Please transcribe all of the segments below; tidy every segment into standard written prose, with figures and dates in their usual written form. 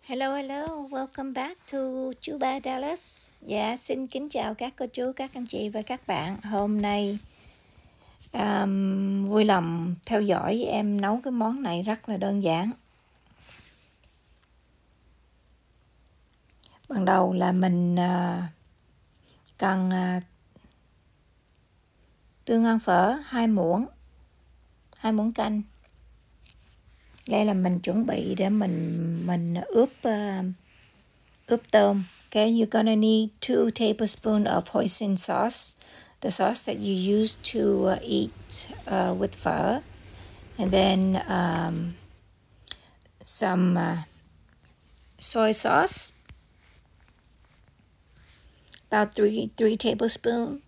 Hello, welcome back to chú ba Dallas. Dạ, xin kính chào các cô chú, các anh chị và các bạn. Hôm nay vui lòng theo dõi em nấu cái món này rất là đơn giản. Ban đầu là mình cần tương ớt phở 2 muỗng canh. Đây là mình chuẩn bị để mình ướp tôm. Okay, you're gonna need 2 tablespoons of hoisin sauce, the sauce that you use to eat with phở, and then some soy sauce, about three tablespoons.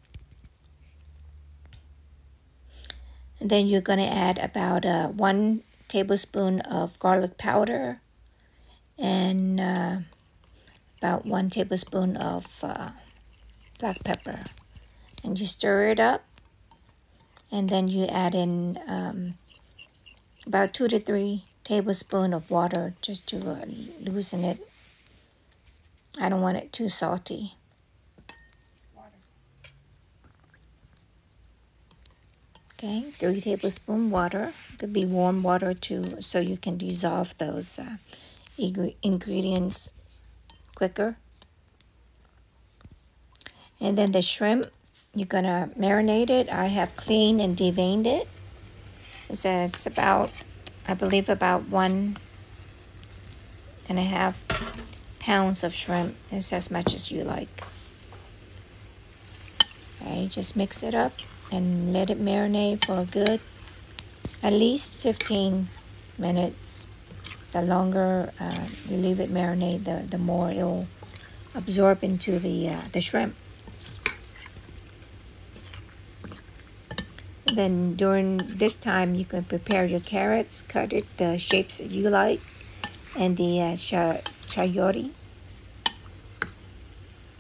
And then you're gonna add about 1 tablespoon of garlic powder and about 1 tablespoon of black pepper, and you stir it up, and then you add in about 2 to 3 tablespoons of water just to loosen it. I don't want it too salty. Okay, 3 tablespoons water. It could be warm water too, so you can dissolve those ingredients quicker. And then the shrimp, you're gonna marinate it. I have cleaned and deveined it. It's about, I believe, about 1.5 pounds of shrimp. It's as much as you like. Okay, just mix it up and let it marinate for a good, at least 15 minutes. The longer you leave it marinate, the more it'll absorb into the shrimp. Then during this time, you can prepare your carrots, cut it the shapes that you like, and the chayote.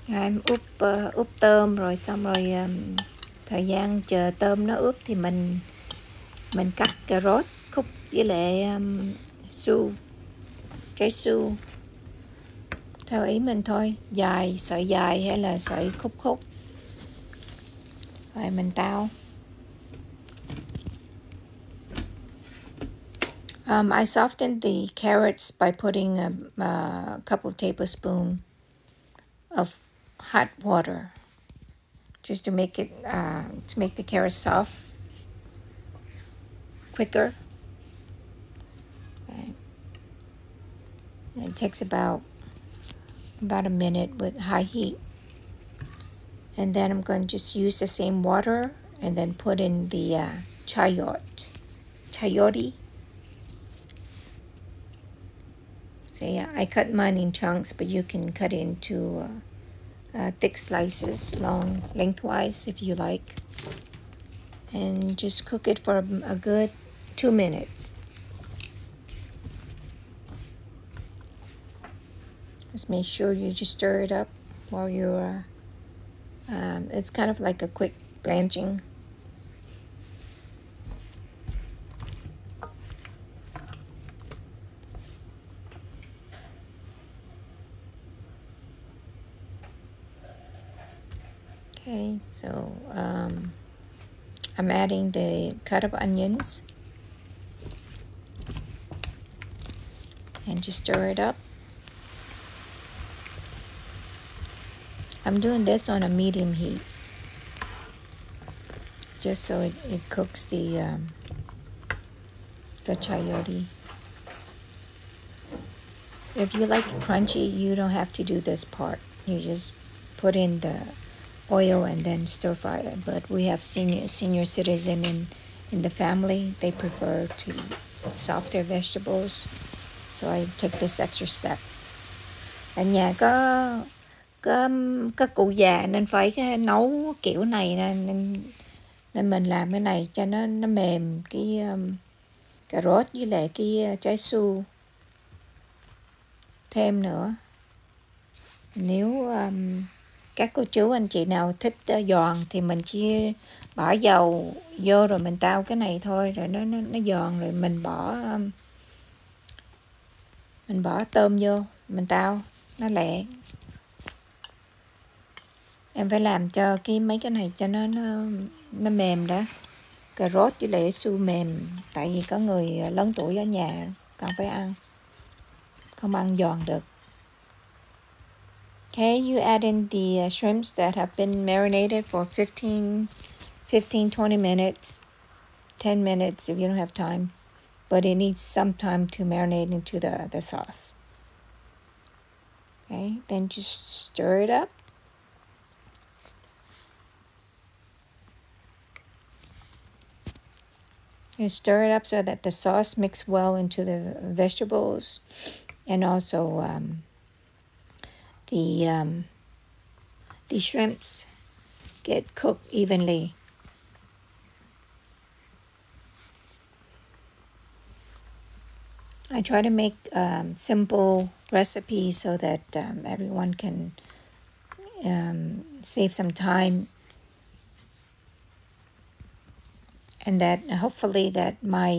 Em ướp tôm rồi xong rồi thời gian chờ tôm nó ướp thì mình cắt cà rốt khúc với lại trái su theo ý mình thôi, sợi dài hay là sợi khúc rồi mình tao. I softened the carrots by putting a couple tablespoons of hot water, just to make it to make the carrots soft quicker. Okay. It takes about a minute with high heat, and then I'm going to just use the same water and then put in the chayote. So yeah, I cut mine in chunks, but you can cut it into thick slices, lengthwise if you like, and just cook it for a good 2 minutes. Just make sure you just stir it up while you're it's kind of like a quick blanching. Okay, so I'm adding the cut up onions and just stir it up. I'm doing this on a medium heat just so it cooks the chayote. If you like it crunchy, you don't have to do this part. You just put in the oil and then stir fry it. But we have senior citizen in the family. They prefer to eat softer vegetables, so I take this extra step. Ở nhà có cụ già nên phải nấu kiểu này nên mình làm cái này cho nó mềm cái cà rốt với lại cái trái su thêm nữa. Nếu các cô chú anh chị nào thích giòn thì mình chỉ bỏ dầu vô rồi mình tao cái này thôi, rồi nó giòn, rồi mình bỏ tôm vô mình tao nó lẹ. Em phải làm cho mấy cái này cho nó mềm đã. Cà rốt với lại su mềm, tại vì có người lớn tuổi ở nhà còn phải ăn, không ăn giòn được. Okay, you add in the shrimps that have been marinated for 20 minutes, 10 minutes if you don't have time, but it needs some time to marinate into the sauce. Okay, then just stir it up. You stir it up so that the sauce mix well into the vegetables, and also the shrimps get cooked evenly. I try to make simple recipes so that everyone can save some time, and that hopefully that my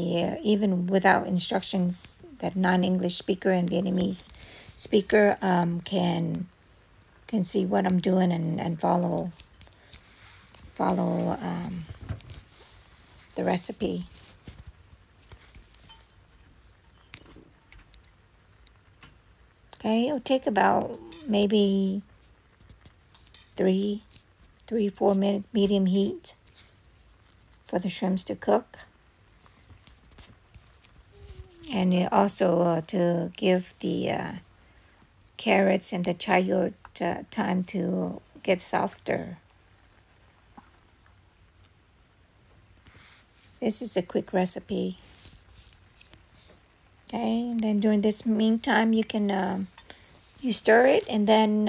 even without instructions, that non-English speaker and Vietnamese speaker can see what I'm doing and follow the recipe. Okay, it'll take about maybe 4 minutes medium heat for the shrimps to cook, and also to give the carrots and the chayote time to get softer. This is a quick recipe. Okay, and then during this meantime, you can you stir it, and then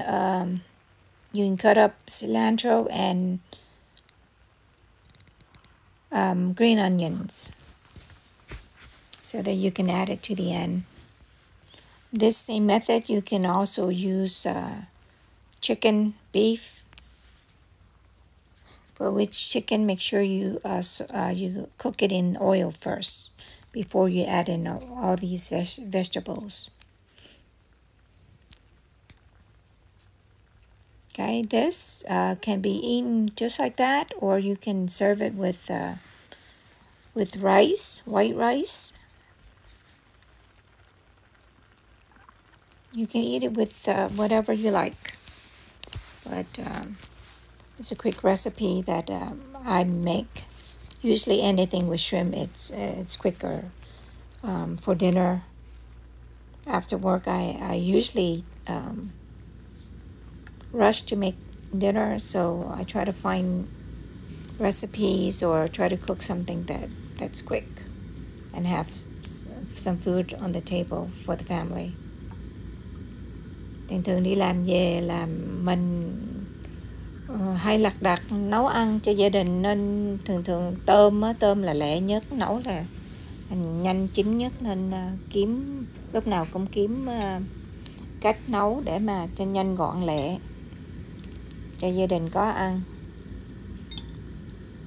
you can cut up cilantro and green onions so that you can add it to the end. This same method, you can also use chicken, beef. For which chicken, make sure you cook it in oil first before you add in all these vegetables. Okay, this can be eaten just like that, or you can serve it with rice, white rice. You can eat it with whatever you like, but it's a quick recipe that I make. Usually anything with shrimp, it's quicker. For dinner, after work, I usually rush to make dinner, so I try to find recipes or try to cook something that's quick and have some food on the table for the family. Thường đi làm về làm mình hay lặt đặt nấu ăn cho gia đình, nên thường tôm là lẹ nhất, nấu là nhanh chín nhất, nên lúc nào cũng kiếm cách nấu để mà cho nhanh gọn lẹ cho gia đình có ăn.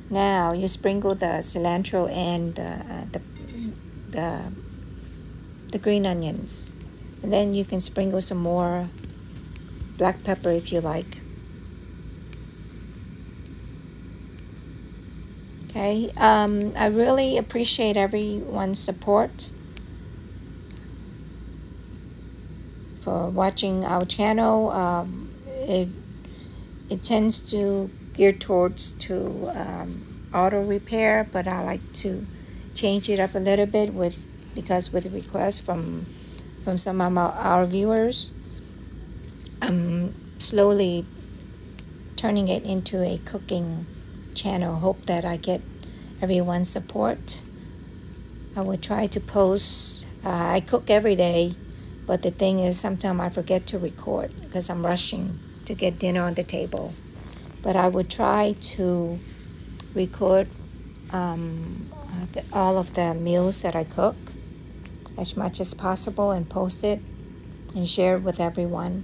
Now you sprinkle the cilantro and the green onions, and then you can sprinkle some more black pepper if you like. Okay, I really appreciate everyone's support for watching our channel. It tends to gear towards auto repair, but I like to change it up a little bit because with requests from some of our viewers, I'm slowly turning it into a cooking channel. Hope that I get everyone's support. I will try to post. I cook every day, but the thing is sometimes I forget to record because I'm rushing to get dinner on the table. But I would try to record all of the meals that I cook as much as possible and post it and share it with everyone.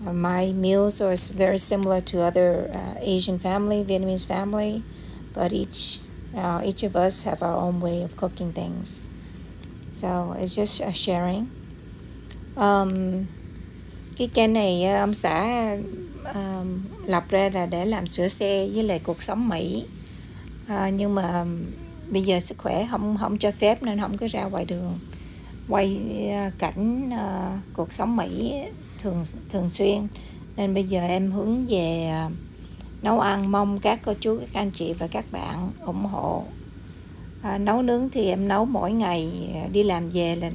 My meals are very similar to other Asian family, Vietnamese family, but each of us have our own way of cooking things. So it's just a sharing. Cái kênh này ông xã lập ra là để làm sửa xe với lại cuộc sống Mỹ. Nhưng mà bây giờ sức khỏe không cho phép nên không có ra ngoài đường quay cảnh cuộc sống Mỹ thường xuyên, nên bây giờ em hướng về nấu ăn. Mong các cô chú, các anh chị và các bạn ủng hộ. Nấu nướng thì em nấu mỗi ngày, đi làm về là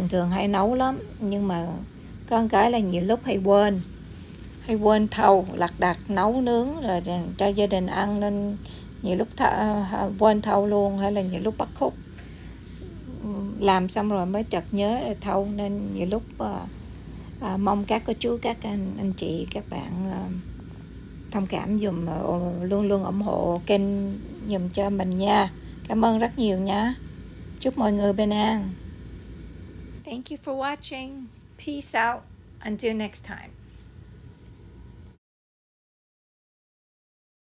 thường hay nấu lắm, nhưng mà có một cái là nhiều lúc hay quên thầu lặt đặt nấu nướng rồi cho gia đình ăn, nên nhiều lúc quên thâu luôn, hay là nhiều lúc bắt khúc làm xong rồi mới chợt nhớ thâu, nên nhiều lúc mong các cô chú, các anh chị, các bạn thông cảm dùm, luôn luôn ủng hộ kênh dùm cho mình nha. Cảm ơn rất nhiều nha. Chúc mọi người bình an. Thank you for watching. Peace out. Until next time.